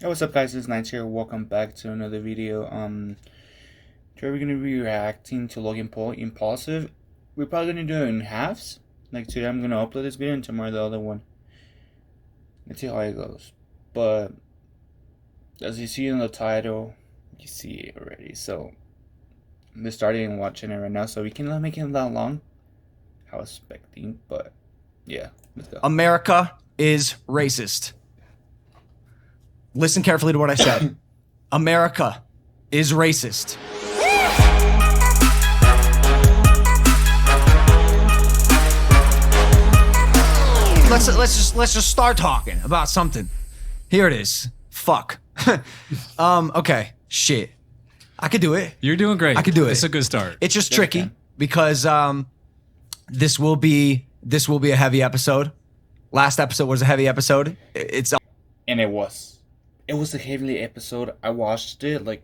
Hey, what's up, guys? It's Nights here. Welcome back to another video. Today we're gonna be reacting to Logan Paul, Impulsive. We're probably gonna do it in halves. Like today, I'm gonna upload this video, and tomorrow the other one. Let's see how it goes. But as you see in the title, you see it already. So I'm just starting watching it right now, so we can not make it that long. I was expecting, but yeah, let's go. America is racist. Listen carefully to what I said. America is racist. Let's just start talking about something. Here it is. Fuck. Okay. Shit. I could do it. You're doing great. I could do it. It's a good start. It's just tricky because this will be a heavy episode. Last episode was a heavy episode. And it was a heavy episode. I watched it and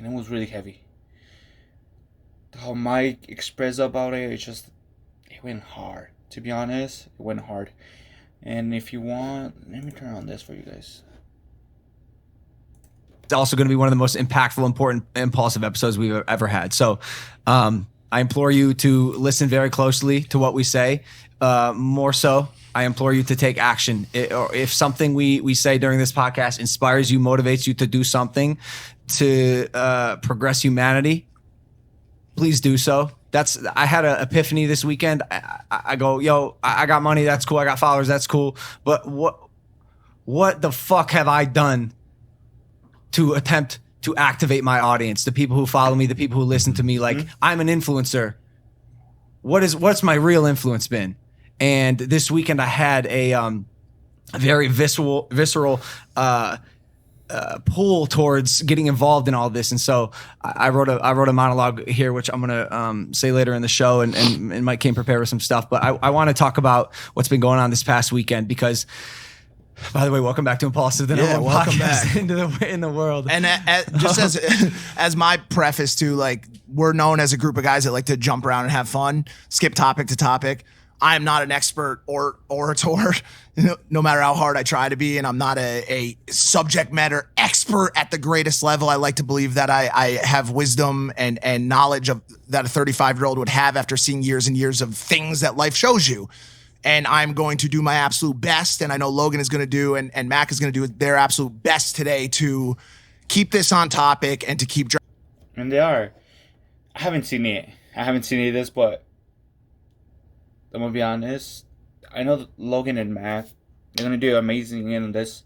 it was really heavy. How Mike expressed about it, it went hard. To be honest, it went hard. And if you want, let me turn on this for you guys. It's also going to be one of the most impactful, important, impulsive episodes we've ever had. So I implore you to listen very closely to what we say. More so, I implore you to take action. Or if something we say during this podcast inspires you, motivates you to do something to progress humanity, please do so. I had an epiphany this weekend. I go, yo, I got money. That's cool. I got followers. That's cool. But what the fuck have I done to attempt to activate my audience, the people who follow me, the people who listen to me? Like, I'm an influencer. What's my real influence been? And this weekend I had a very visceral pull towards getting involved in all this, and so I wrote a monologue here, which I'm gonna say later in the show, and Mike came prepared with some stuff. But I want to talk about what's been going on this past weekend because. By the way, welcome back to Impaulsive, the number one podcast in the world. And just as my preface to, like, we're known as a group of guys that like to jump around and have fun, skip topic to topic. I am not an expert or orator, no matter how hard I try to be, and I'm not a subject matter expert at the greatest level. I like to believe that I have wisdom and knowledge of that a 35-year-old would have after seeing years and years of things that life shows you. And I'm going to do my absolute best, and I know Logan is going to do, and Mac is going to do their absolute best today to keep this on topic and to keep. And they are. I haven't seen it. This, but I'm gonna be honest. I know that Logan and Mac, they're gonna do amazing in this.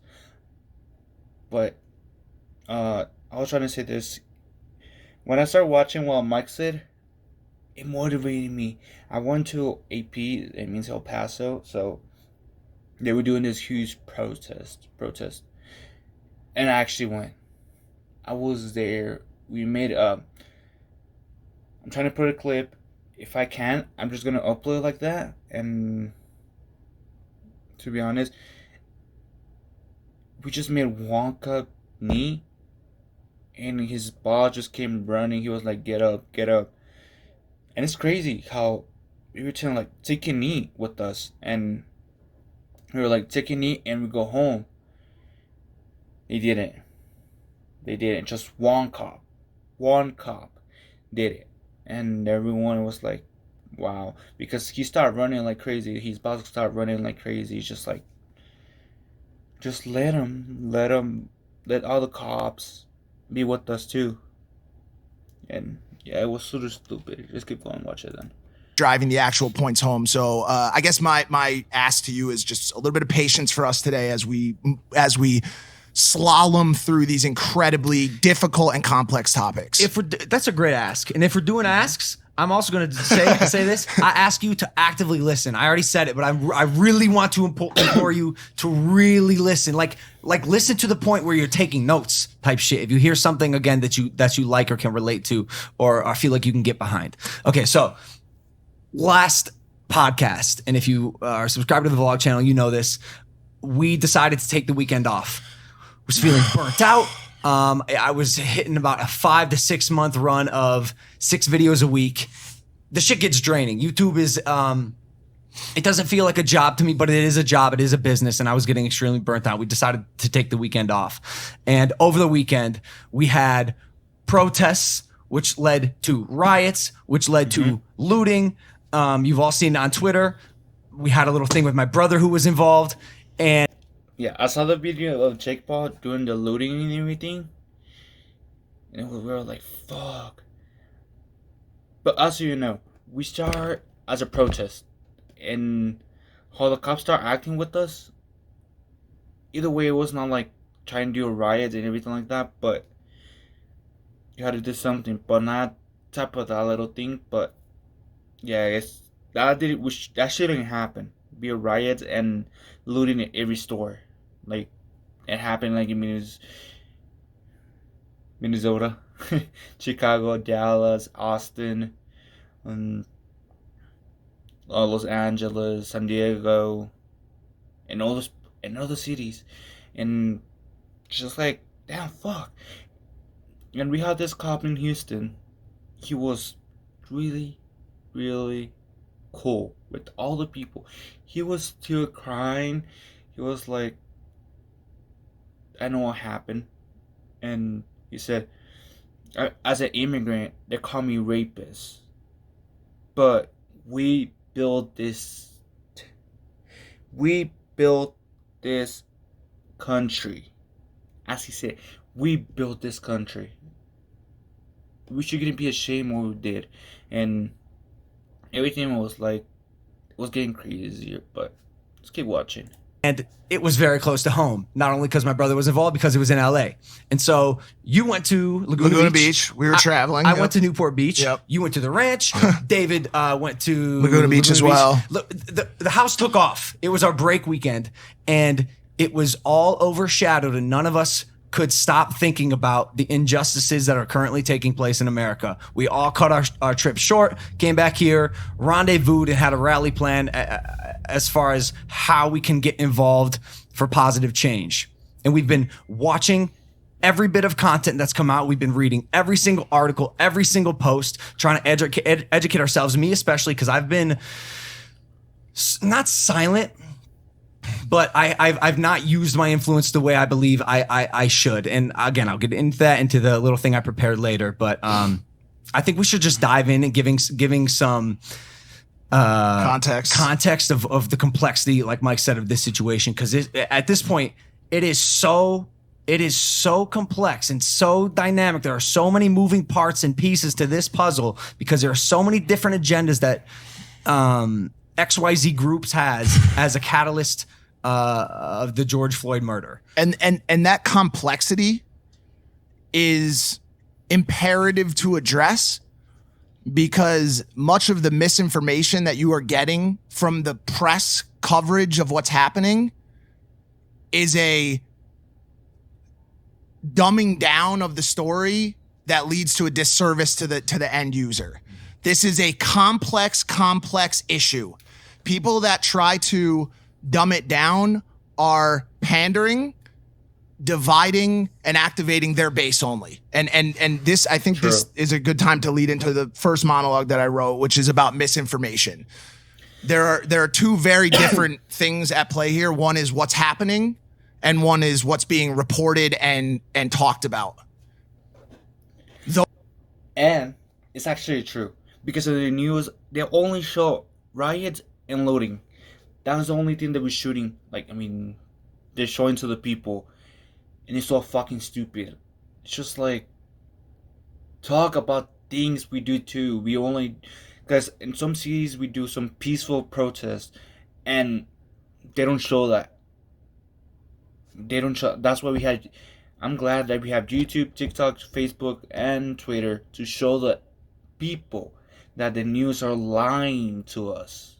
But I was trying to say this. When I started watching what Mike said, it motivated me. I went to AP, it means El Paso, so they were doing this huge protest, and I actually went. I was there. We made I'm trying to put a clip. If I can, I'm just gonna upload like that. And to be honest, we just made Wonka knee, and his ball just came running. He was like, "Get up, get up." And it's crazy how we were telling, like, take a knee with us. And we were like, take a knee and we go home. They didn't. Just one cop did it. And everyone was like, wow. Because he started running like crazy. He's about to start running like crazy. He's just like, just let all the cops be with us too. And yeah, it was sort of stupid. Just keep going, watch it then. Driving the actual points home. So I guess my ask to you is just a little bit of patience for us today as we slalom through these incredibly difficult and complex topics. That's a great ask, and if we're doing asks, I'm also going to say this. I ask you to actively listen. I already said it, but I really want to implore you to really listen. Like listen to the point where you're taking notes type shit. If you hear something again that you like or can relate to or feel like you can get behind. Okay, so last podcast, and if you are subscribed to the vlog channel, you know this. We decided to take the weekend off. Was feeling burnt out. I was hitting about a 5 to 6 month run of 6 videos a week. The shit gets draining. YouTube is it doesn't feel like a job to me, but it is a job. It is a business. And I was getting extremely burnt out. We decided to take the weekend off. And over the weekend, we had protests, which led to riots, which led to looting. You've all seen it on Twitter. We had a little thing with my brother who was involved. And Yeah, I saw the video of Jake Paul doing the looting and everything. And we were like, fuck. But also, you know, we start as a protest. And how the cops start acting with us. Either way, it was not like trying to do a riot and everything like that. But you had to do something. But not type of that little thing. But yeah, it's that shouldn't happen. Be a riot and looting at every store. Like, it happened like in Minnesota, Chicago, Dallas, Austin, Los Angeles, San Diego, and all the cities, and just like, damn, fuck. And we had this cop in Houston. He was really, really cool with all the people. He was still crying. He was like, I know what happened. And he said, as an immigrant, they call me rapist. But we built this country. As he said, we built this country. We shouldn't be ashamed of what we did. And everything was like, it was getting crazier, but let's keep watching. And it was very close to home, not only because my brother was involved, because it was in LA. And so you went to Laguna Beach. We were traveling. I went to Newport Beach. Yep. You went to the ranch. David went to Laguna Beach as well. Look, the house took off. It was our break weekend, and it was all overshadowed, and none of us could stop thinking about the injustices that are currently taking place in America. We all cut our trip short, came back here, rendezvoused, and had a rally plan as far as how we can get involved for positive change. And we've been watching every bit of content that's come out. We've been reading every single article, every single post, trying to educate ourselves, me especially, because I've been not silent, but I've not used my influence the way I believe I should. And again, I'll get into the little thing I prepared later. But I think we should just dive in and giving some context of the complexity, like Mike said, of this situation. Because at this point, it is so complex and so dynamic. There are so many moving parts and pieces to this puzzle because there are so many different agendas that XYZ Groups has as a catalyst of the George Floyd murder. And that complexity is imperative to address, because much of the misinformation that you are getting from the press coverage of what's happening is a dumbing down of the story that leads to a disservice to the end user. This is a complex issue. People that try to dumb it down are pandering, dividing, and activating their base only. And this, I think this is a good time to lead into the first monologue that I wrote, which is about misinformation. There are two very different things at play here. One is what's happening, and one is what's being reported and talked about. And it's actually true, because of the news, they only show riots and looting. That was the only thing that was shooting. Like, I mean, they're showing to the people, and it's so fucking stupid. It's just like, talk about things we do too. We only, because in some cities we do some peaceful protests, and they don't show that. They don't show. That's why we had. I'm glad that we have YouTube, TikTok, Facebook, and Twitter to show the people that the news are lying to us,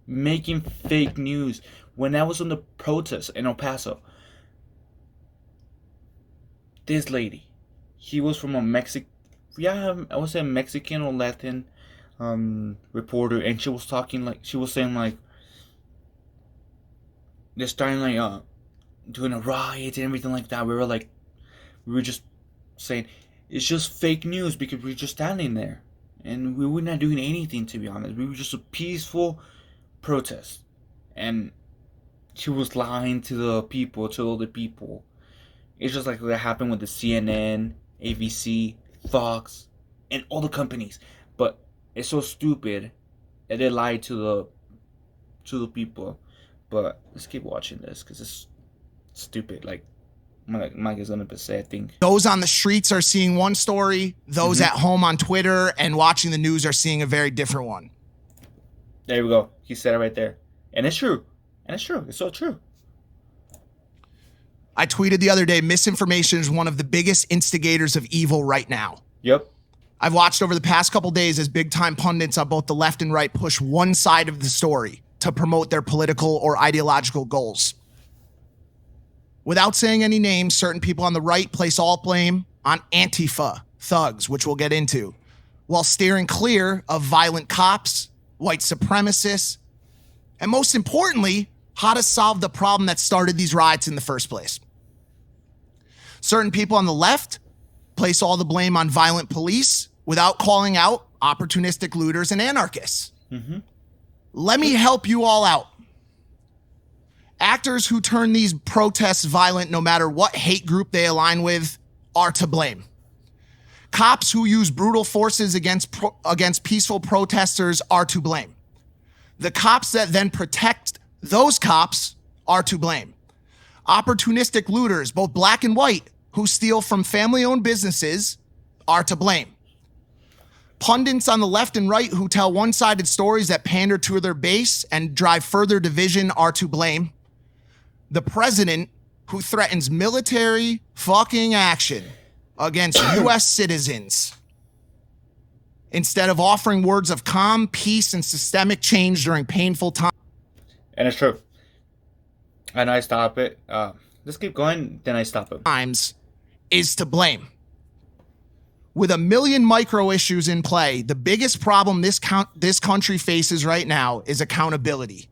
making fake news. When I was on the protest in El Paso, this lady, he was from a I would say a Mexican or Latin reporter, and she was saying like they're starting like doing a riot and everything like that. We were just saying it's just fake news because we're just standing there, and we were not doing anything, to be honest. We were just a peaceful protest, and she was lying to the people, to all the people. It's just like what happened with the CNN, ABC, Fox, and all the companies. But it's so stupid that they lied to the people. But let's keep watching this because it's stupid. Like Mike is gonna say, I think. Those on the streets are seeing one story. Those at home on Twitter and watching the news are seeing a very different one. There we go. He said it right there. And it's true. It's so true. I tweeted the other day, misinformation is one of the biggest instigators of evil right now. Yep. I've watched over the past couple days as big-time pundits on both the left and right push one side of the story to promote their political or ideological goals. Without saying any names, certain people on the right place all blame on Antifa thugs, which we'll get into, while steering clear of violent cops, white supremacists, and most importantly, how to solve the problem that started these riots in the first place. Certain people on the left place all the blame on violent police without calling out opportunistic looters and anarchists. Let me help you all out. Actors who turn these protests violent, no matter what hate group they align with, are to blame. Cops who use brutal forces against peaceful protesters are to blame. The cops that then protect those cops are to blame. Opportunistic looters, both black and white, who steal from family-owned businesses are to blame. Pundits on the left and right who tell one-sided stories that pander to their base and drive further division are to blame. The president who threatens military fucking action against U.S. citizens instead of offering words of calm, peace, and systemic change during painful times. And it's true. And I stop it. Let's keep going, then I stop it. Times is to blame. With a million micro issues in play, the biggest problem this country faces right now is accountability.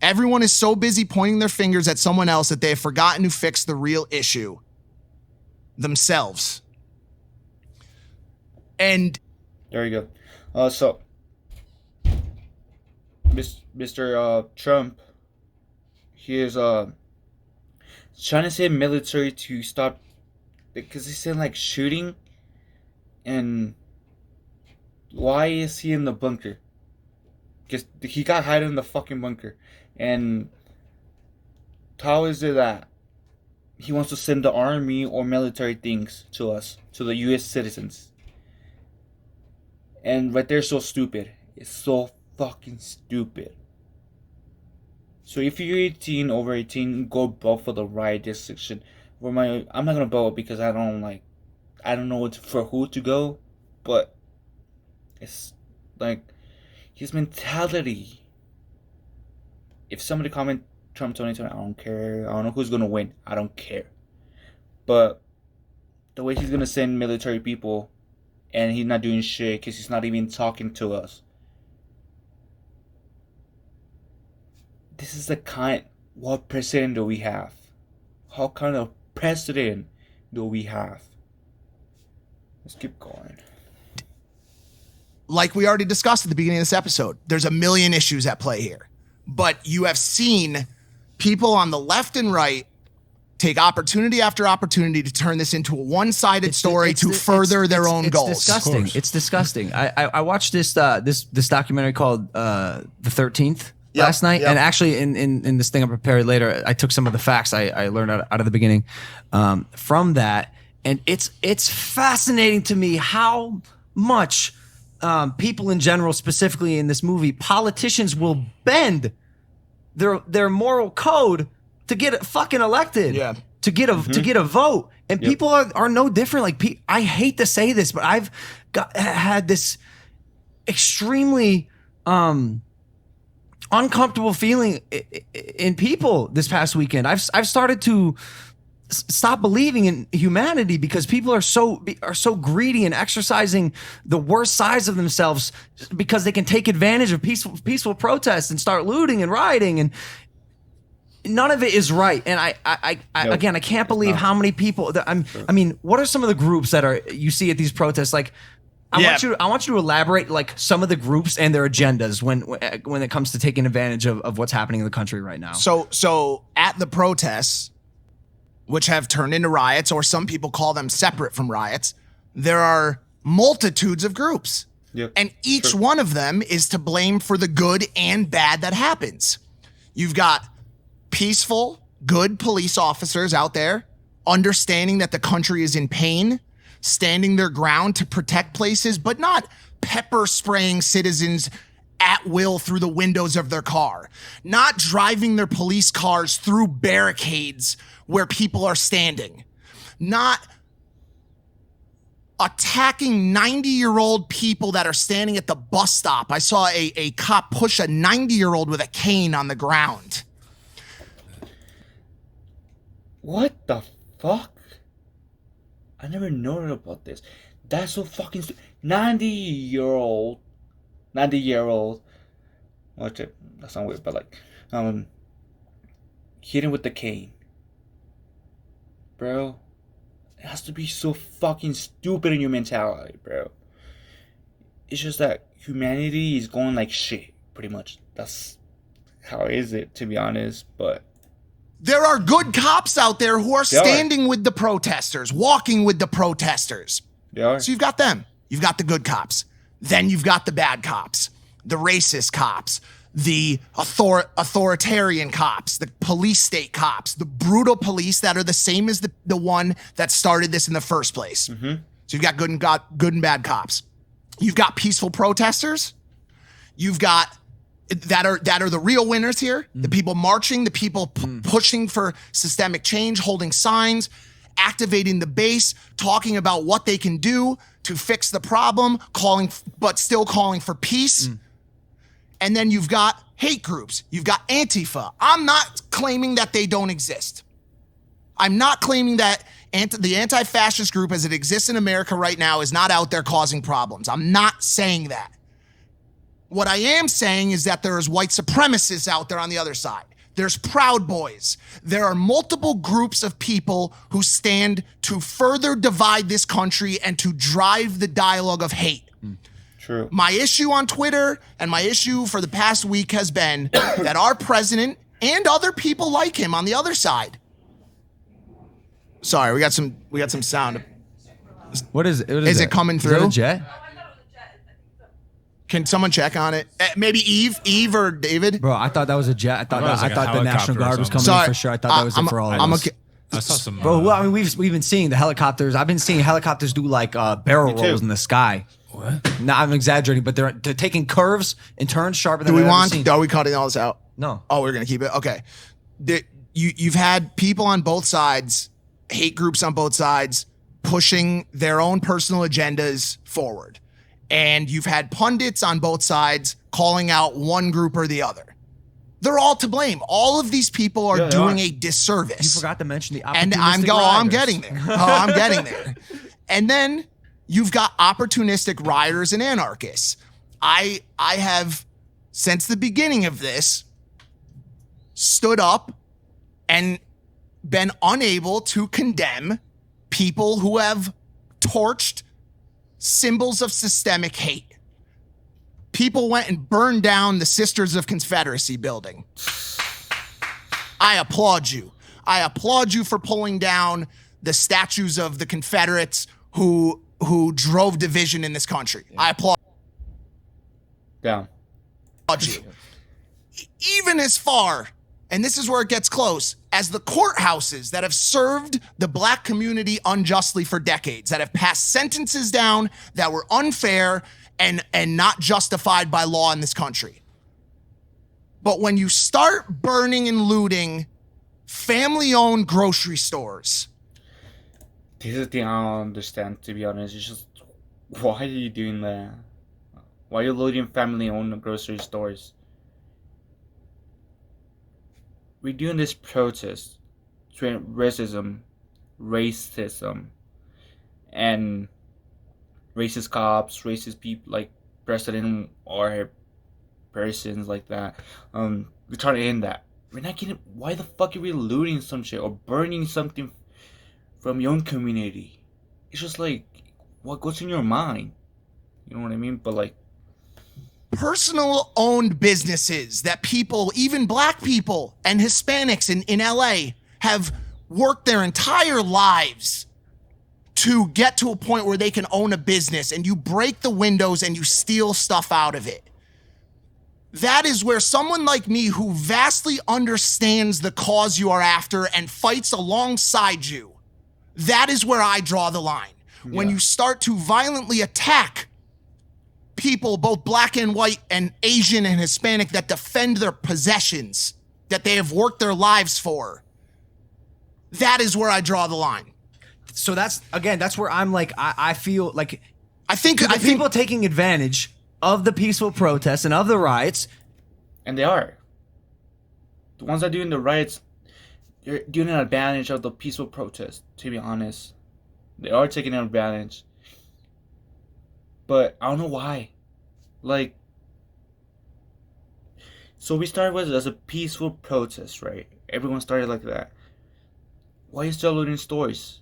Everyone is so busy pointing their fingers at someone else that they have forgotten to fix the real issue, themselves. And there you go. So, Mr. Trump, he is trying to say military to stop, because he said like shooting. And why is he in the bunker? Because he got hiding in the fucking bunker. And how is it that he wants to send the army or military things to us, to the U.S. citizens? And right there, so stupid. It's so fucking stupid. So if you're 18, over 18, go vote for the riot section. I'm not gonna vote because I don't know for who to go, but it's like his mentality. If somebody comment Trump 2020, I don't care. I don't know who's gonna win. I don't care. But the way he's gonna send military people, and he's not doing shit because he's not even talking to us. This is the kind. What president do we have? How kind of president do we have? Let's keep going. Like we already discussed at the beginning of this episode, there's a million issues at play here. But you have seen people on the left and right take opportunity after opportunity to turn this into a one-sided story to further their own goals. Disgusting. It's disgusting. I watched this documentary called The 13th last night, and actually in this thing I prepared later, I took some of the facts I learned out of the beginning from that. And it's fascinating to me how much people in general, specifically in this movie, politicians will bend their moral code to get fucking elected, to get a vote, and people are no different. Like I hate to say this, but I've had this extremely uncomfortable feeling in people this past weekend. I've started to stop believing in humanity because people are so greedy and exercising the worst sides of themselves because they can take advantage of peaceful protests and start looting and rioting, and none of it is right. And again, I can't believe how many people I mean, what are some of the groups that you see at these protests? Like I want you to elaborate like some of the groups and their agendas when it comes to taking advantage of what's happening in the country right now. So at the protests, which have turned into riots, or some people call them separate from riots, there are multitudes of groups. Yep. And each one of them is to blame for the good and bad that happens. You've got peaceful, good police officers out there understanding that the country is in pain, standing their ground to protect places, but not pepper spraying citizens at will through the windows of their car, not driving their police cars through barricades where people are standing, not attacking 90-year-old people that are standing at the bus stop. I saw a cop push a 90-year-old with a cane on the ground. What the fuck? I never noted about this. That's so fucking 90-year-old. Watch it. That's not weird, but like, hitting with the cane, bro. It has to be so fucking stupid in your mentality, bro. It's just that humanity is going like shit, pretty much. That's how is it, to be honest. But there are good cops out there who are standing with the protesters, walking with the protesters. They are. So you've got them. You've got the good cops. Then you've got the bad cops, the racist cops, the authoritarian cops, the police state cops, the brutal police that are the same as the one that started this in the first place. Mm-hmm. So you've got good and bad cops. You've got peaceful protesters. You've got that are the real winners here. The people marching, the people pushing for systemic change, holding signs, activating the base, talking about what they can do to fix the problem, but still calling for peace. And then you've got hate groups. You've got Antifa. I'm not claiming that they don't exist. I'm not claiming that the anti-fascist group as it exists in America right now is not out there causing problems. I'm not saying that. What I am saying is that there is white supremacists out there on the other side. There's Proud Boys. There are multiple groups of people who stand to further divide this country and to drive the dialogue of hate. True. My issue on Twitter and my issue for the past week has been that our president and other people like him on the other side. Sorry, we got some sound. What is it? Is it coming through? Is that a jet? Can someone check on it? Maybe Eve or David? Bro, I thought that was a jet. I thought the National Guard was coming in for sure. I thought that was it for all of us. I saw some. Bro, well, I mean, we've been seeing the helicopters. I've been seeing helicopters do like barrel rolls in the sky. What? No, I'm exaggerating, but they're taking curves and turns sharper than I've ever seen. Are we cutting all this out? No. Oh, we're gonna keep it. Okay. You've had people on both sides, hate groups on both sides, pushing their own personal agendas forward, and you've had pundits on both sides calling out one group or the other. They're all to blame. All of these people are doing a disservice. You forgot to mention the opportunistic and I'm getting there. I'm getting there. And then you've got opportunistic rioters and anarchists. I have, since the beginning of this, stood up and been unable to condemn people who have torched symbols of systemic hate. People went and burned down the Sisters of Confederacy building. I applaud you. I applaud you for pulling down the statues of the Confederates who drove division in this country. I applaud you. Even as far, and this is where it gets close, as the courthouses that have served the black community unjustly for decades, that have passed sentences down that were unfair and not justified by law in this country. But when you start burning and looting family-owned grocery stores. This is the thing I don't understand, to be honest. It's just, why are you doing that? Why are you looting family-owned grocery stores? We're doing this protest to racism, and racist cops, racist people like president or persons like that. We're trying to end that. We're not getting. Why the fuck are we looting some shit or burning something from your own community? It's just like, what's in your mind? You know what I mean? But like, personal owned businesses that people, even black people and Hispanics in LA, have worked their entire lives to get to a point where they can own a business, and you break the windows and you steal stuff out of it. That is where someone like me, who vastly understands the cause you are after and fights alongside you, that is where I draw the line. Yeah. When you start to violently attack people, both black and white and Asian and Hispanic, that defend their possessions that they have worked their lives for, that is where I draw the line. So that's where I'm like, I feel like I think people taking advantage of the peaceful protests and of the riots. And they are. The ones that are doing the riots, they're doing an advantage of the peaceful protest, to be honest. They are taking an advantage. But I don't know why. Like, so we started with it as a peaceful protest, right? Everyone started like that. Why are you still looting stores?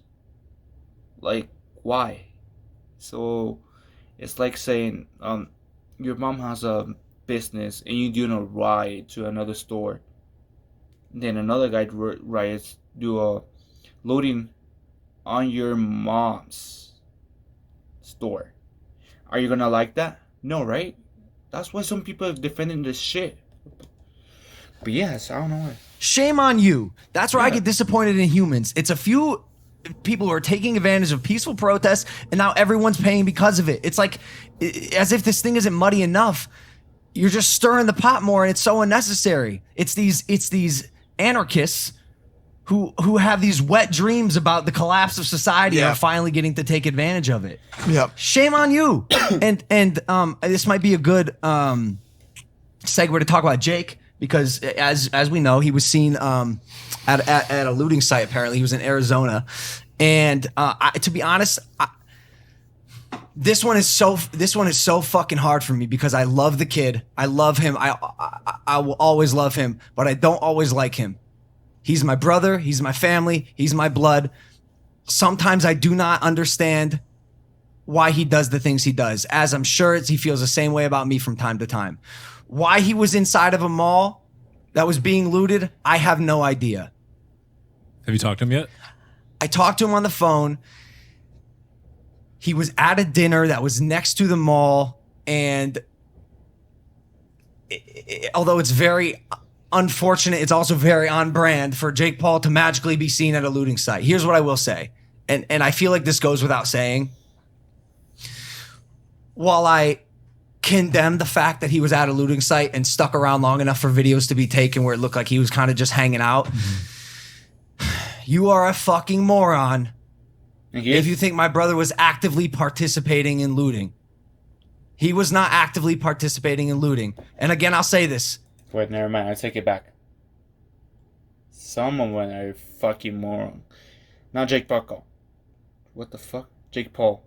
Like, why? So it's like saying, your mom has a business and you doing a riot to another store. Then another guy riots, do a looting on your mom's store. Are you gonna like that? No, right? That's why some people are defending this shit. But yes, I don't know why. Shame on you. That's where I get disappointed in humans. It's a few people who are taking advantage of peaceful protests, and now everyone's paying because of it. It's like, as if this thing isn't muddy enough. You're just stirring the pot more, and it's so unnecessary. It's these anarchists who have these wet dreams about the collapse of society and are finally getting to take advantage of it. Yep. Shame on you. and this might be a good segue to talk about Jake, because as we know, he was seen at a looting site. Apparently, he was in Arizona, and to be honest, this one is so fucking hard for me, because I love the kid. I love him. I will always love him, but I don't always like him. He's my brother. He's my family. He's my blood. Sometimes I do not understand why he does the things he does, as I'm sure he feels the same way about me from time to time. Why he was inside of a mall that was being looted, I have no idea. Have you talked to him yet? I talked to him on the phone. He was at a dinner that was next to the mall, and although it's very unfortunate, it's also very on brand for Jake Paul to magically be seen at a looting site. Here's what I will say, and I feel like this goes without saying. While I condemn the fact that he was at a looting site and stuck around long enough for videos to be taken where it looked like he was kind of just hanging out, you are a fucking moron if you think my brother was actively participating in looting. He was not actively participating in looting. And again, I'll say this. Wait, never mind. I take it back. Someone are a fucking moron. Not Jake Paul. What the fuck? Jake Paul.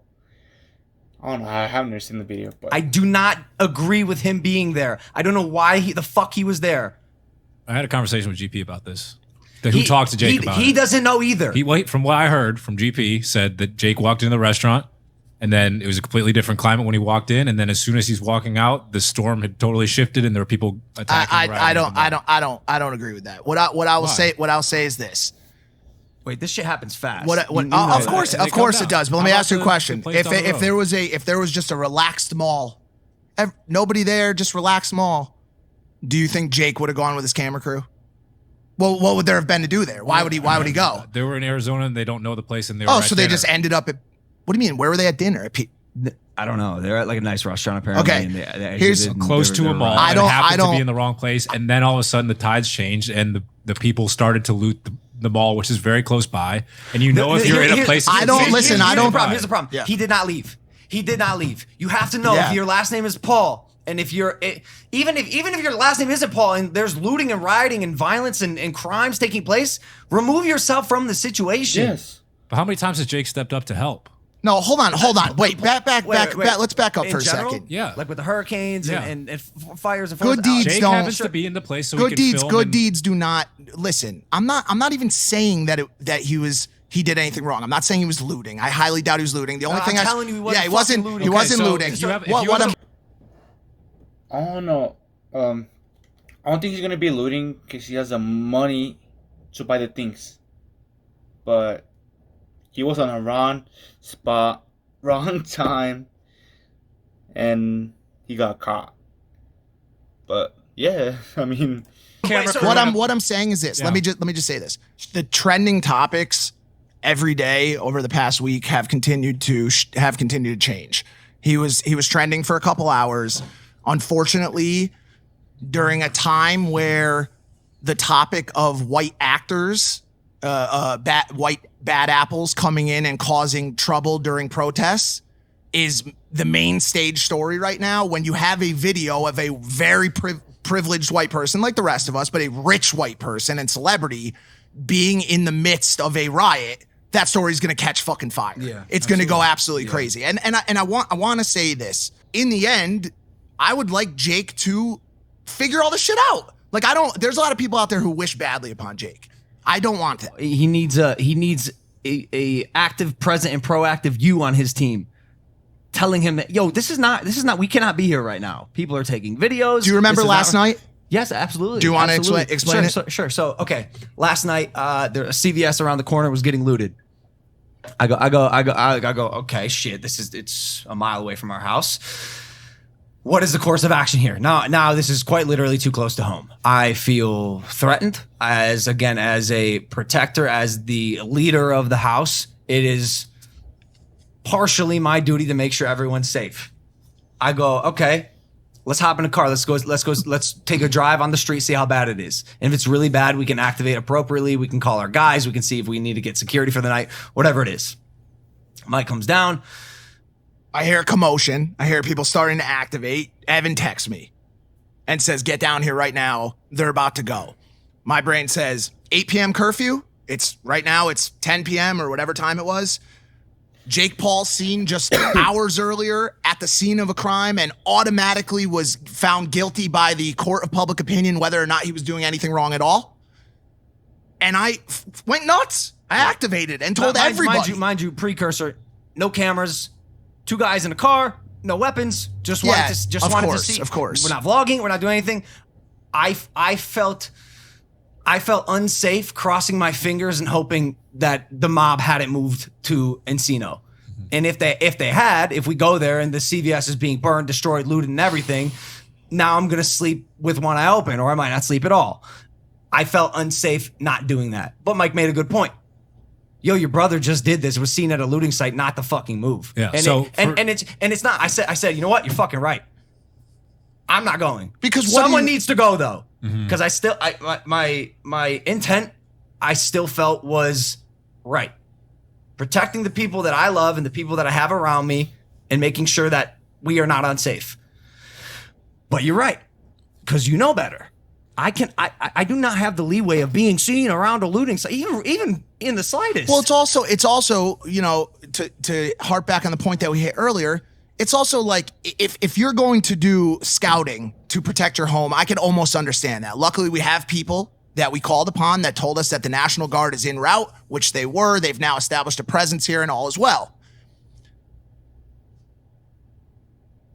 I don't know. I haven't never seen the video, but I do not agree with him being there. I don't know why the fuck he was there. I had a conversation with GP about this. Who talked to Jake about it? He doesn't know either. From what I heard from GP, said that Jake walked into the restaurant, and then it was a completely different climate when he walked in, and then as soon as he's walking out, the storm had totally shifted, and there were people attacking. I don't agree with that. What I'll say is this. Wait, this shit happens fast. Of course it does. But let me ask you a question. If there was just a relaxed mall, nobody there, just relaxed mall, do you think Jake would have gone with his camera crew? Well, what would there have been to do there? Why would he go? They were in Arizona and they don't know the place, and they were so they just ended up at. What do you mean? Where were they at dinner? I don't know. They're at like a nice restaurant apparently. Okay, and here's close to a mall. I happened to be in the wrong place, and then all of a sudden the tides changed, and the people started to loot the mall, which is very close by. And if you're in a place, I don't listen. I don't. Here's the problem. Yeah. He did not leave. You have to know if your last name is Paul. And if you're even if your last name isn't Paul and there's looting and rioting and violence and crimes taking place, remove yourself from the situation. Yes. But how many times has Jake stepped up to help? No, hold on. Wait, back. Let's back up for a second. Yeah, like with the hurricanes and fires and good deeds Jake don't happens to be in the place, so good he can deeds. film good deeds do not listen. I'm not even saying that he was he did anything wrong. I'm not saying he was looting. I highly doubt he was looting. The only thing I'm telling you, he wasn't he wasn't fucking looting. he wasn't so looting. if you have- if What you have- I don't know. I don't think he's gonna be looting because he has the money to buy the things. But he was on a wrong spot, wrong time, and he got caught. But yeah, I mean, What I'm saying is this. Yeah. Let me just say this. The trending topics every day over the past week have continued to change. He was trending for a couple hours. Unfortunately, during a time where the topic of white actors, white bad apples coming in and causing trouble during protests is the main stage story right now. When you have a video of a very privileged white person like the rest of us, but a rich white person and celebrity being in the midst of a riot, that story is going to catch fucking fire. Yeah, it's going to go absolutely crazy. And I want to say this. In the end, I would like Jake to figure all this shit out. Like, there's a lot of people out there who wish badly upon Jake. I don't want that. He needs a active, present, and proactive you on his team, telling him that, yo, this is not. We cannot be here right now. People are taking videos. Do you remember last night? Yes, absolutely. Do you want to explain it? Sure. So, okay, last night, there a CVS around the corner was getting looted. I go. Okay, shit. It's a mile away from our house. What is the course of action here? Now this is quite literally too close to home. I feel threatened as a protector, as the leader of the house. It is partially my duty to make sure everyone's safe. I go, okay, let's hop in a car. Let's go. Let's take a drive on the street, see how bad it is. And if it's really bad, we can activate appropriately. We can call our guys. We can see if we need to get security for the night, whatever it is. Mike comes down. I hear a commotion. I hear people starting to activate. Evan texts me and says, get down here right now. They're about to go. My brain says 8 p.m. curfew. Right now it's 10 p.m. or whatever time it was. Jake Paul seen just hours earlier at the scene of a crime and automatically was found guilty by the court of public opinion, whether or not he was doing anything wrong at all. And I went nuts. I activated and told everybody. Mind you, precursor, no cameras, 2 guys in a car, no weapons. Just wanted to see. Of course. We're not vlogging. We're not doing anything. I felt unsafe crossing my fingers and hoping that the mob hadn't moved to Encino. And if we go there and the CVS is being burned, destroyed, looted, and everything, now I'm gonna sleep with one eye open, or I might not sleep at all. I felt unsafe not doing that. But Mike made a good point. Yo, your brother just did this. Was seen at a looting site, not the fucking move. Yeah. And it's not. I said, you know what? You're fucking right. I'm not going because someone needs to go though. Because my intent, I still felt was right. Protecting the people that I love and the people that I have around me, and making sure that we are not unsafe. But you're right, because you know better. I do not have the leeway of being seen around a looting site, even in the slightest. Well, it's also, you know, to harp back on the point that we hit earlier, it's also like if you're going to do scouting to protect your home, I can almost understand that. Luckily, we have people that we called upon that told us that the National Guard is en route, which they were. They've now established a presence here and all is well.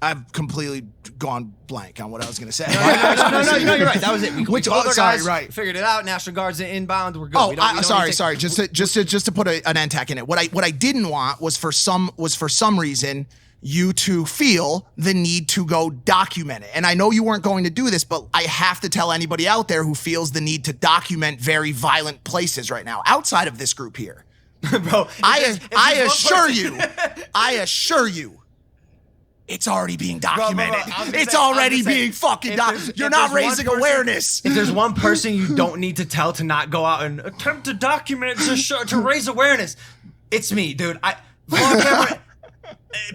I've completely gone blank on what I was going to say. No, you're right. That was it. We called our guys, right. Figured it out. National Guard's inbound. We're good. Oh, sorry. Just to put an end tech in it. What I didn't want was for some reason you to feel the need to go document it. And I know you weren't going to do this, but I have to tell anybody out there who feels the need to document very violent places right now outside of this group here. Bro, I assure you, it's already being documented. It's already being fucking documented. You're not raising awareness. If there's one person you don't need to tell to not go out and attempt to document to raise awareness, it's me, dude. Vlog camera,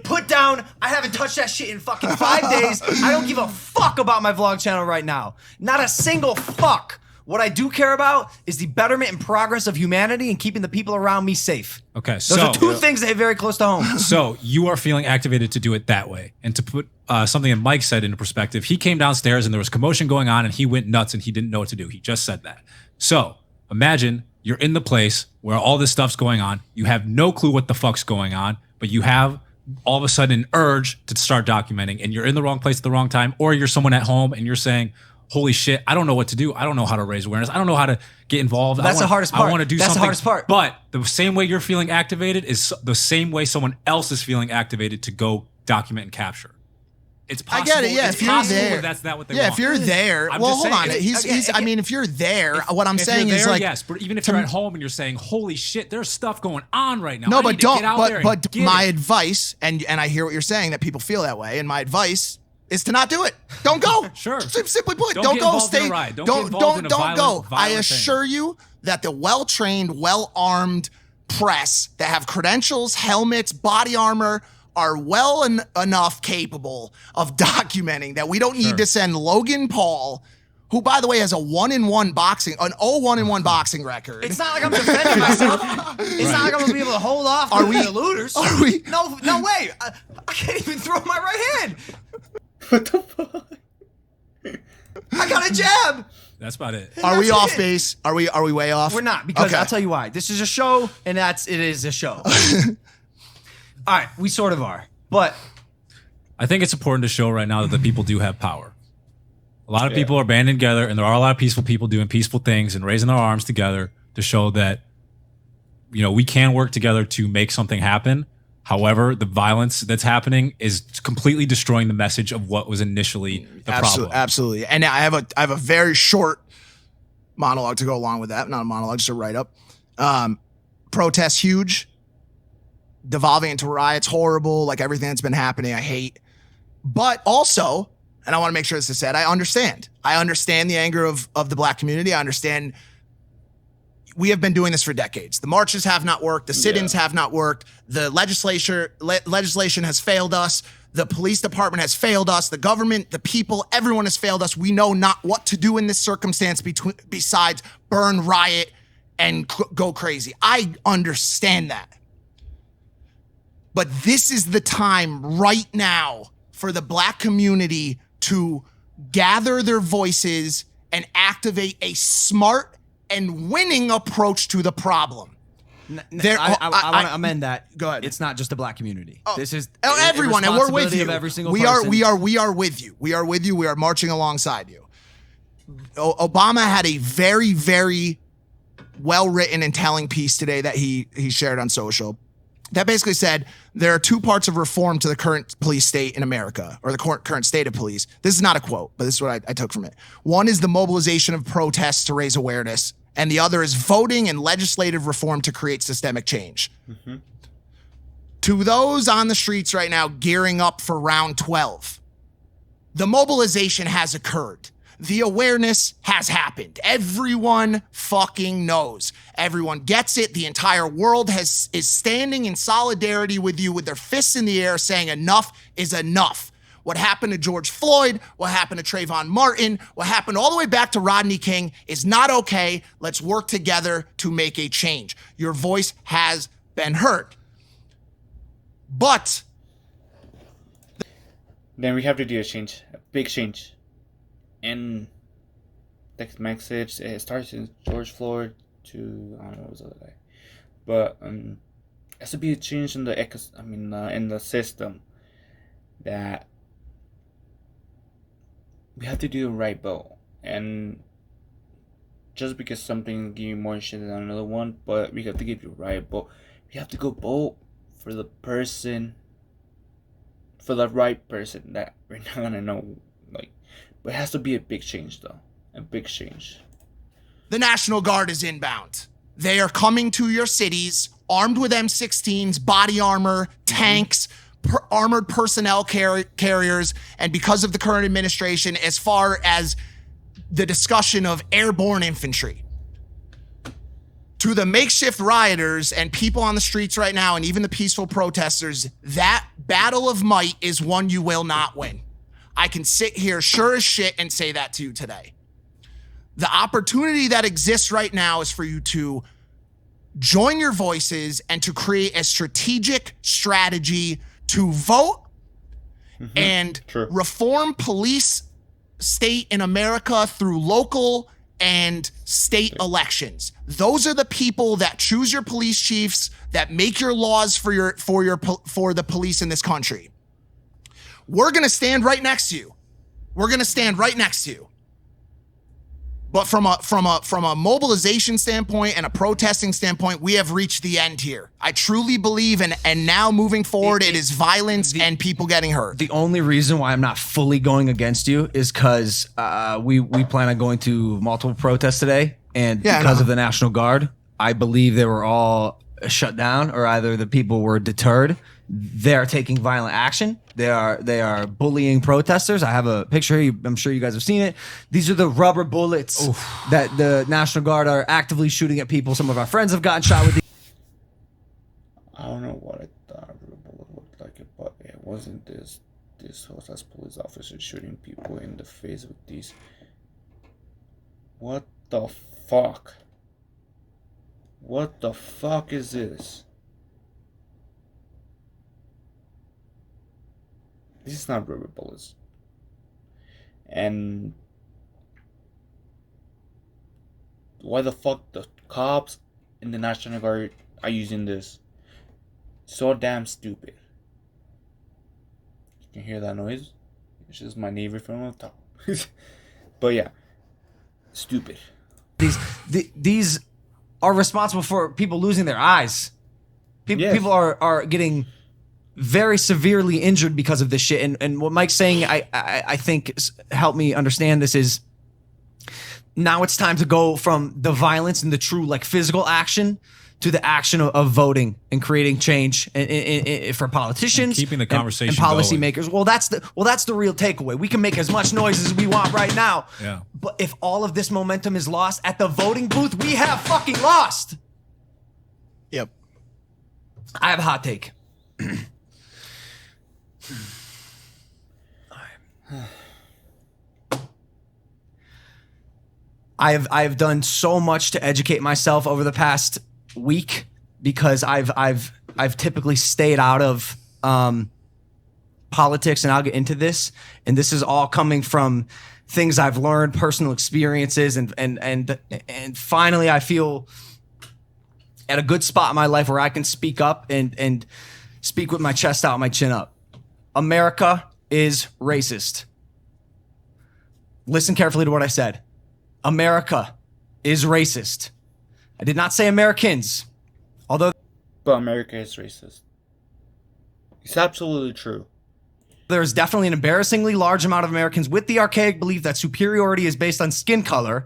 put down. I haven't touched that shit in fucking 5 days. I don't give a fuck about my vlog channel right now. Not a single fuck. What I do care about is the betterment and progress of humanity and keeping the people around me safe. Okay, those are 2 things that hit very close to home. So you are feeling activated to do it that way. And to put something that Mike said into perspective, he came downstairs and there was commotion going on and he went nuts and he didn't know what to do. He just said that. So imagine you're in the place where all this stuff's going on. You have no clue what the fuck's going on, but you have all of a sudden an urge to start documenting, and you're in the wrong place at the wrong time, or you're someone at home and you're saying, holy shit, I don't know what to do. I don't know how to raise awareness. I don't know how to get involved. That's the hardest part. I want to do That's something. the hardest part. But the same way you're feeling activated is the same way someone else is feeling activated to go document and capture. It's possible. I get it. Yeah, it's if you're possible there, that's not what they yeah, want. if you're there, I'm well, just hold saying, on. He's I mean, if you're there, what I'm if saying you're is there, like, yes, but even if you're at home and you're saying, "Holy shit, there's stuff going on right now." no, I but need to don't. get out there and But get my it. advice, and I hear what you're saying that people feel that way, and my advice is to not do it. Don't go. Sure. Simply put, Don't don't get go. involved in Stay. a riot. Don't Don't get involved in a don't go. violent I thing. assure you that the well-trained, well-armed press that have credentials, helmets, body armor are well enough capable of documenting that we don't need to send Logan Paul, who, by the way, has a 1-1 boxing, an 0-1-1 boxing record. It's not like I'm defending myself. It's not like I'm gonna be able to hold off the looters. Are we? No way. I can't even throw my right hand. What the fuck? I got a jab. That's about it. Are we That's off it. base? Are we way off? We're not, because Okay. I'll tell you why. This is a show, and it is a show. All right, we sort of are, but I think it's important to show right now that the people do have power. A lot of people are banding together, and there are a lot of peaceful people doing peaceful things and raising their arms together to show that, you know, we can work together to make something happen. However, the violence that's happening is completely destroying the message of what was initially the problem. Absolutely. And I have a very short monologue to go along with that. Not a monologue, just a write-up. Protests huge. Devolving into riots, horrible. Like everything that's been happening, I hate. But also, and I want to make sure this is said, I understand. I understand the anger of the black community. I understand we have been doing this for decades. The marches have not worked. The sit-ins have not worked. The legislation has failed us. The police department has failed us. The government, the people, everyone has failed us. We know not what to do in this circumstance besides burn, riot, and go crazy. I understand that. But this is the time right now for the black community to gather their voices and activate a smart and winning approach to the problem. I want to amend that. Go ahead. It's not just the black community. This is everyone, and we're with responsibility you. of every single we person. are with you. We are with you. We are marching alongside you. Obama had a very, very well-written and telling piece today that he shared on social that basically said there are two parts of reform to the current police state in America, or the current state of police. This is not a quote, but this is what I took from it. One is the mobilization of protests to raise awareness, and the other is voting and legislative reform to create systemic change. Mm-hmm. To those on the streets right now gearing up for round 12, the mobilization has occurred. The awareness has happened. Everyone fucking knows. Everyone gets it. The entire world is standing in solidarity with you with their fists in the air saying enough is enough. What happened to George Floyd, what happened to Trayvon Martin, what happened all the way back to Rodney King is not okay. Let's work together to make a change. Your voice has been heard. But then we have to do a change, a big change. And text message, it starts in George Floyd to, I don't know what was the other guy, but it has to be a change in the in the system, that we have to do the right vote. And just because something give you more shit than another one, but we have to give you right vote. We have to go vote for the person, for the right person that we're not gonna know, like. But it has to be a big change, though. A big change. the National Guard is inbound. They are coming to your cities armed with M16s, body armor, tanks, armored personnel carriers, and because of the current administration, as far as the discussion of airborne infantry. To the makeshift rioters and people on the streets right now, and even the peaceful protesters, that battle of might is one you will not win. I can sit here sure as shit and say that to you today. The opportunity that exists right now is for you to join your voices and to create a strategic strategy to vote and reform police state in America through local and state elections. Those are the people that choose your police chiefs, that make your laws for the police in this country. We're going to stand right next to you. We're going to stand right next to you. But from a mobilization standpoint and a protesting standpoint, we have reached the end here. I truly believe, and now moving forward, it is violence and people getting hurt. The only reason why I'm not fully going against you is because we plan on going to multiple protests today, and because of the National Guard, I believe they were all shut down, or either the people were deterred. They are taking violent action. They are bullying protesters. I have a picture here. I'm sure you guys have seen it. These are the rubber bullets that the National Guard are actively shooting at people. Some of our friends have gotten shot with these. I don't know what I thought a rubber bullet looked like, but it wasn't this. This was us police officers shooting people in the face with these. What the fuck? What the fuck is this? This is not rubber bullets. And why the fuck the cops and the National Guard are using this? So damn stupid. You can hear that noise? It's just my neighbor from on top. But yeah, stupid. These are responsible for people losing their eyes. People are getting very severely injured because of this shit. And what Mike's saying, I think helped me understand this is now it's time to go from the violence and the true like physical action to the action of voting and creating change for politicians, and keeping the conversation and policymakers. Well, that's the real takeaway. We can make as much noise as we want right now. Yeah. But if all of this momentum is lost at the voting booth, we have fucking lost. Yep. I have a hot take. I've done so much to educate myself over the past week because I've typically stayed out of politics, and I'll get into this. And this is all coming from things I've learned, personal experiences, and finally I feel at a good spot in my life where I can speak up and speak with my chest out, my chin up. America is racist. Listen carefully to what I said. America is racist. I did not say Americans, although... But America is racist. It's absolutely true. There's definitely an embarrassingly large amount of Americans with the archaic belief that superiority is based on skin color.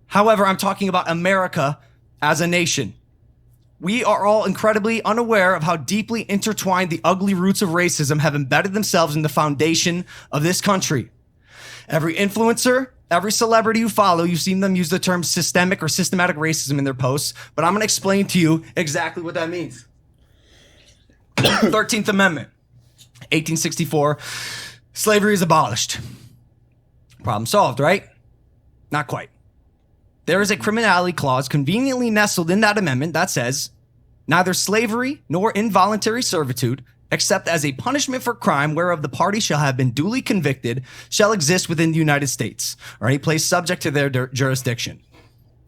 However, I'm talking about America as a nation. We are all incredibly unaware of how deeply intertwined the ugly roots of racism have embedded themselves in the foundation of this country. Every influencer, every celebrity you follow, you've seen them use the term systemic or systematic racism in their posts, but I'm going to explain to you exactly what that means. 13th Amendment, 1864, slavery is abolished. Problem solved, right? Not quite. There is a criminality clause conveniently nestled in that amendment that says, neither slavery nor involuntary servitude, except as a punishment for crime whereof the party shall have been duly convicted, shall exist within the United States, or any place subject to their jurisdiction.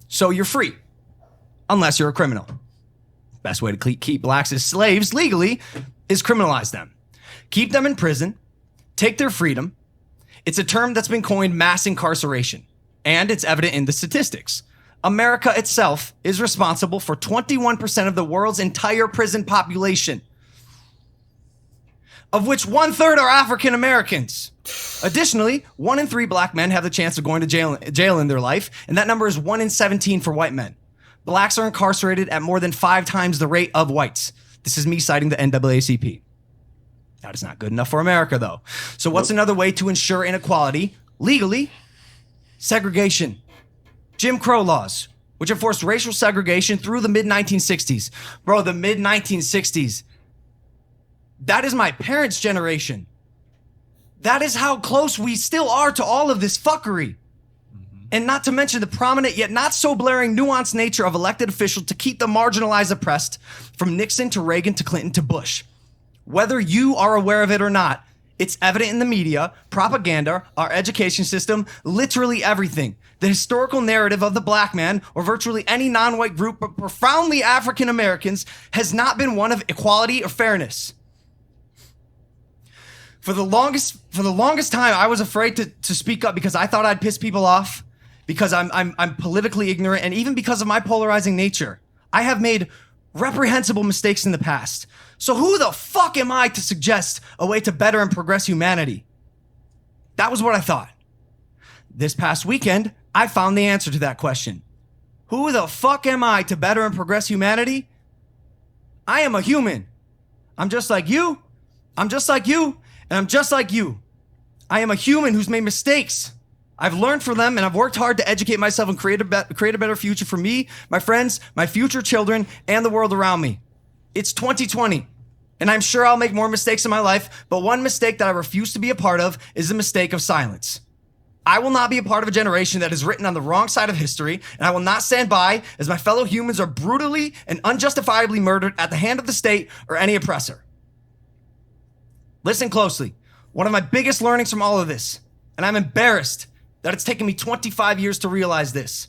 So you're free, unless you're a criminal. Best way to keep blacks as slaves legally is criminalize them. Keep them in prison, take their freedom. It's a term that's been coined mass incarceration, and it's evident in the statistics. America itself is responsible for 21% of the world's entire prison population, of which 1/3 are African Americans. Additionally, 1 in 3 black men have the chance of going to jail in their life, and that number is 1 in 17 for white men. Blacks are incarcerated at more than 5 times the rate of whites. This is me citing the NAACP. That is not good enough for America, though. So what's another way to ensure inequality legally? Segregation. Jim Crow laws, which enforced racial segregation through the mid-1960s. Bro, the mid-1960s. That is my parents' generation. That is how close we still are to all of this fuckery. And not to mention the prominent yet not so blaring nuanced nature of elected officials to keep the marginalized oppressed, from Nixon to Reagan to Clinton to Bush. Whether you are aware of it or not, It's evident in the media, propaganda, our education system, literally everything. The historical narrative of the black man, or virtually any non-white group, but profoundly African Americans, has not been one of equality or fairness. For the longest time, I was afraid to speak up because I thought I'd piss people off, because I'm politically ignorant, and even because of my polarizing nature. I have made reprehensible mistakes in the past. So who the fuck am I to suggest a way to better and progress humanity? That was what I thought. This past weekend, I found the answer to that question. Who the fuck am I to better and progress humanity? I am a human. I'm just like you. I'm just like you. And I'm just like you. I am a human who's made mistakes. I've learned from them, and I've worked hard to educate myself and create a better future for me, my friends, my future children, and the world around me. It's 2020, and I'm sure I'll make more mistakes in my life, but one mistake that I refuse to be a part of is the mistake of silence. I will not be a part of a generation that is written on the wrong side of history, and I will not stand by as my fellow humans are brutally and unjustifiably murdered at the hand of the state or any oppressor. Listen closely. One of my biggest learnings from all of this, and I'm embarrassed that it's taken me 25 years to realize this.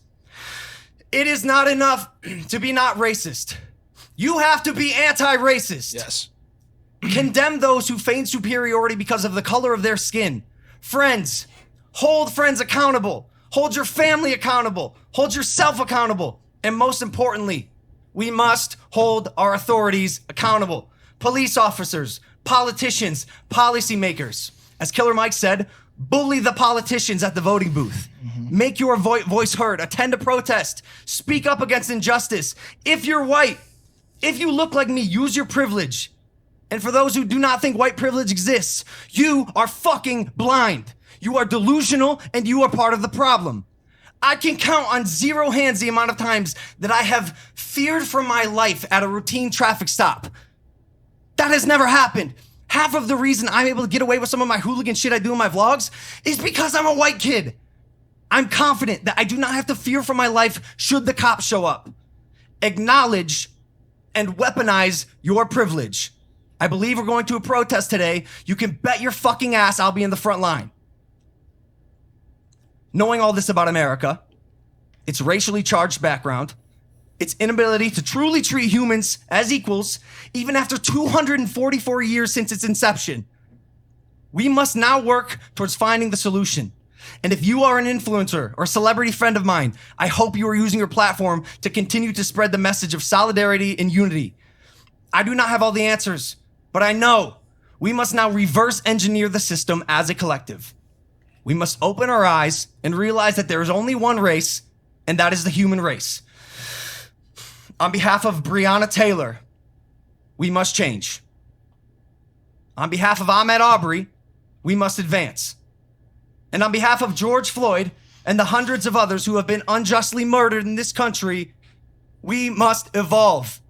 It is not enough to be not racist. You have to be anti-racist. Yes. Condemn those who feign superiority because of the color of their skin. Friends, hold friends accountable. Hold your family accountable. Hold yourself accountable. And most importantly, we must hold our authorities accountable. Police officers, politicians, policymakers. As Killer Mike said, bully the politicians at the voting booth. Make your voice heard. Attend a protest. Speak up against injustice. If you're white, if you look like me, use your privilege. And for those who do not think white privilege exists, you are fucking blind. You are delusional, and you are part of the problem. I can count on 0 hands the amount of times that I have feared for my life at a routine traffic stop. That has never happened. Half of the reason I'm able to get away with some of my hooligan shit I do in my vlogs is because I'm a white kid. I'm confident that I do not have to fear for my life should the cops show up. Acknowledge and weaponize your privilege. I believe we're going to a protest today. You can bet your fucking ass I'll be in the front line. Knowing all this about America, its racially charged background, its inability to truly treat humans as equals, even after 244 years since its inception, we must now work towards finding the solution. And if you are an influencer or celebrity friend of mine, I hope you are using your platform to continue to spread the message of solidarity and unity. I do not have all the answers, but I know we must now reverse engineer the system as a collective. We must open our eyes and realize that there is only one race, and that is the human race. On behalf of Breonna Taylor, we must change. On behalf of Ahmaud Arbery, we must advance. And on behalf of George Floyd and the hundreds of others who have been unjustly murdered in this country, we must evolve.